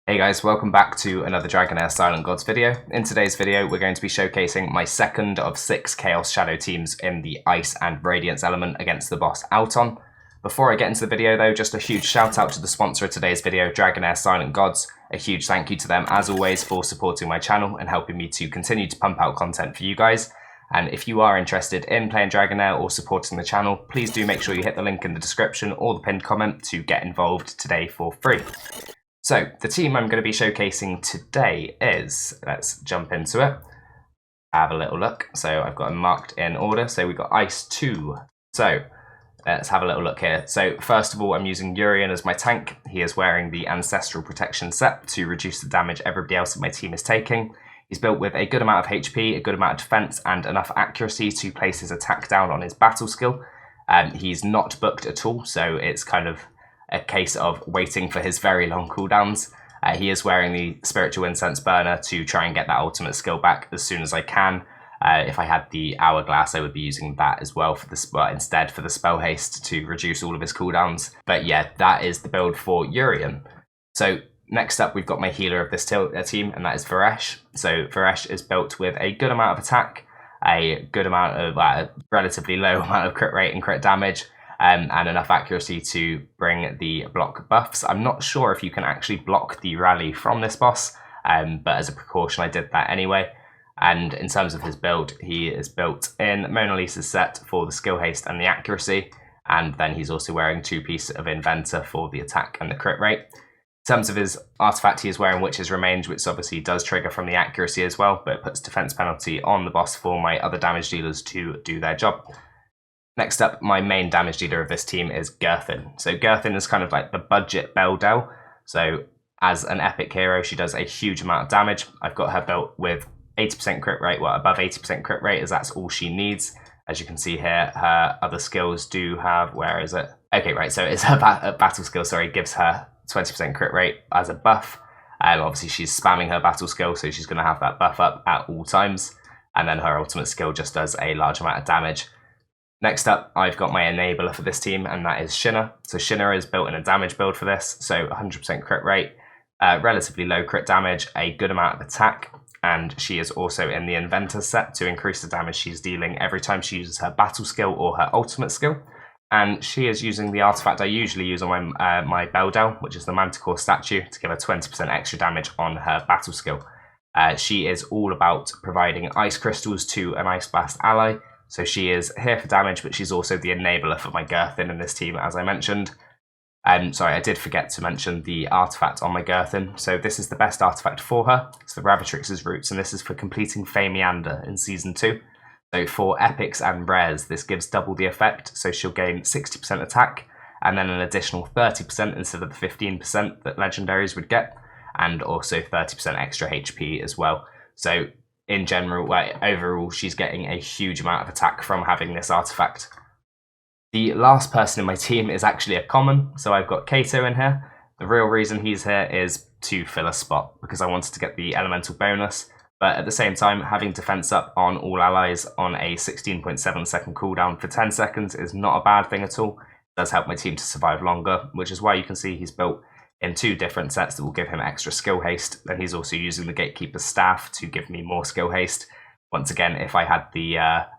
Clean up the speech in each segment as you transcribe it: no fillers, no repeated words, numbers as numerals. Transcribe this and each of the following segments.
Hey guys, welcome back to another Dragonheir Silent Gods video. In today's video, we're going to be showcasing my second of 6 Chaos Shadow teams in the Ice and Radiance element against the boss Alton. Before I get into the video though, just a huge shout out to the sponsor of today's video, Dragonheir Silent Gods. A huge thank you to them as always for supporting my channel and helping me to continue to pump out content for you guys. And if you are interested in playing Dragonheir or supporting the channel, please do make sure you hit the link in the description or the pinned comment to get involved today for free. So, the team I'm going to be showcasing today is, let's jump into it, have a little look. So I've got them marked in order. So we've got Ice 2. So let's have a little look here. So first of all, I'm using Urian as my tank. He is wearing the Ancestral Protection set to reduce the damage everybody else in my team is taking. He's built with a good amount of HP, a good amount of defense, and enough accuracy to place his attack down on his battle skill. He's not booked at all, so it's kind of a case of waiting for his very long cooldowns. He is wearing the Spiritual Incense Burner to try and get that ultimate skill back as soon as I can. If I had the Hourglass, I would be using that as well for instead for the Spell Haste to reduce all of his cooldowns. But yeah, that is the build for Urian. So next up, we've got my healer of this team, and that is Varesh. So Varesh is built with a good amount of attack, a good amount of relatively low amount of crit rate and crit damage, and enough accuracy to bring the block buffs. I'm not sure if you can actually block the rally from this boss, but as a precaution I did that anyway. And in terms of his build, he is built in Mona Lisa's set for the skill haste and the accuracy, and then he's also wearing 2 pieces of Inventor for the attack and the crit rate. In terms of his artifact, he is wearing Witch's Remains, which obviously does trigger from the accuracy as well, but it puts defense penalty on the boss for my other damage dealers to do their job. Next up, my main damage dealer of this team is Gerthin. So Gerthin is kind of like the budget Beldel. So as an epic hero, she does a huge amount of damage. I've got her built with 80% crit rate, well above 80% crit rate, as that's all she needs. As you can see here, her other skills do have, where is it? Okay, right, so it's her battle skill, sorry, gives her 20% crit rate as a buff. Obviously she's spamming her battle skill, so she's going to have that buff up at all times. And then her ultimate skill just does a large amount of damage. Next up, I've got my enabler for this team, and that is Shinna. So Shinna is built in a damage build for this, so 100% crit rate, relatively low crit damage, a good amount of attack, and she is also in the Inventor set to increase the damage she's dealing every time she uses her battle skill or her ultimate skill. And she is using the artifact I usually use on my Beldel, which is the Manticore statue, to give her 20% extra damage on her battle skill. She is all about providing ice crystals to an Ice Blast ally. So she is here for damage, but she's also the enabler for my Gerthin in this team, as I mentioned. Sorry, I did forget to mention the artifact on my Gerthin. So this is the best artifact for her. It's the Ravatrix's Roots, and this is for completing Famiander in Season 2. So for epics and rares, this gives double the effect. So she'll gain 60% attack, and then an additional 30% instead of the 15% that legendaries would get, and also 30% extra HP as well. So in general, overall, she's getting a huge amount of attack from having this artifact. The last person in my team is actually a common, so I've got Kato in here. The real reason he's here is to fill a spot, because I wanted to get the elemental bonus, but at the same time, having defense up on all allies on a 16.7 second cooldown for 10 seconds is not a bad thing at all. It does help my team to survive longer, which is why you can see he's built in 2 different sets that will give him extra skill haste, and he's also using the Gatekeeper's Staff to give me more skill haste. Once again, if I had the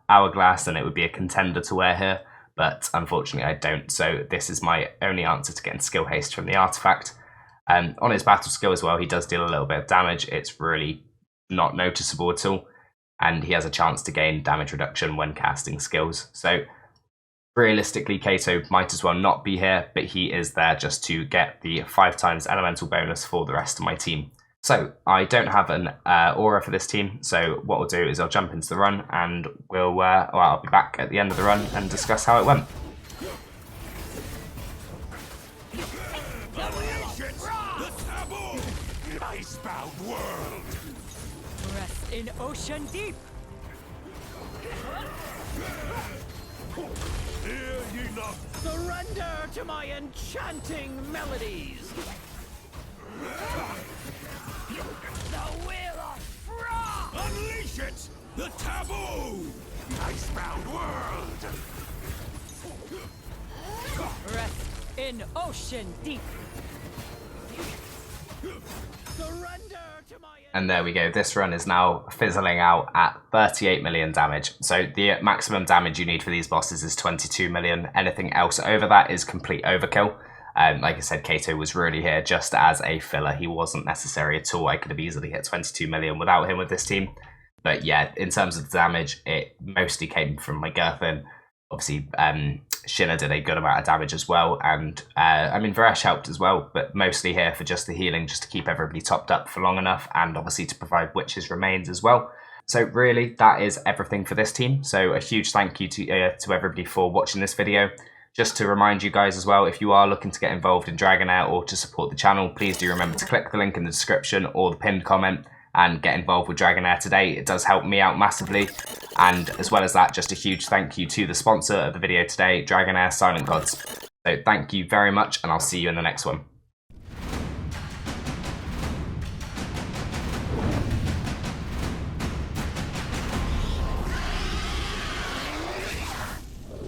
Hourglass, then it would be a contender to wear here, but unfortunately I don't, so this is my only answer to getting skill haste from the artifact. On his battle skill as well, he does deal a little bit of damage. It's really not noticeable at all, and he has a chance to gain damage reduction when casting skills. So realistically, Kato might as well not be here, but he is there just to get the 5 times elemental bonus for the rest of my team. So I don't have an aura for this team, so what we'll do is I'll jump into the run, and I'll be back at the end of the run and discuss how it went. Icebound world. Rest in ocean deep. Hear ye not? Surrender to my enchanting melodies. The will of Frost. Unleash it! The taboo! Icebound world. Rest in ocean deep. Surrender to my And there we go, this run is now fizzling out at 38 million damage. So the maximum damage you need for these bosses is 22 million. Anything else over that is complete overkill. Like I said, Kato was really here just as a filler. He wasn't necessary at all. I could have easily hit 22 million without him with this team. But yeah, in terms of the damage, it mostly came from my Girthin. Obviously, Shinna did a good amount of damage as well. And I mean, Varesh helped as well, but mostly here for just the healing, just to keep everybody topped up for long enough. And obviously to provide Witch's Remains as well. So really, that is everything for this team. So a huge thank you to everybody for watching this video. Just to remind you guys as well, if you are looking to get involved in Dragonheir or to support the channel, please do remember to click the link in the description or the pinned comment and get involved with Dragonheir today. It does help me out massively. And as well as that, just a huge thank you to the sponsor of the video today, Dragonheir Silent Gods. So thank you very much, and I'll see you in the next one.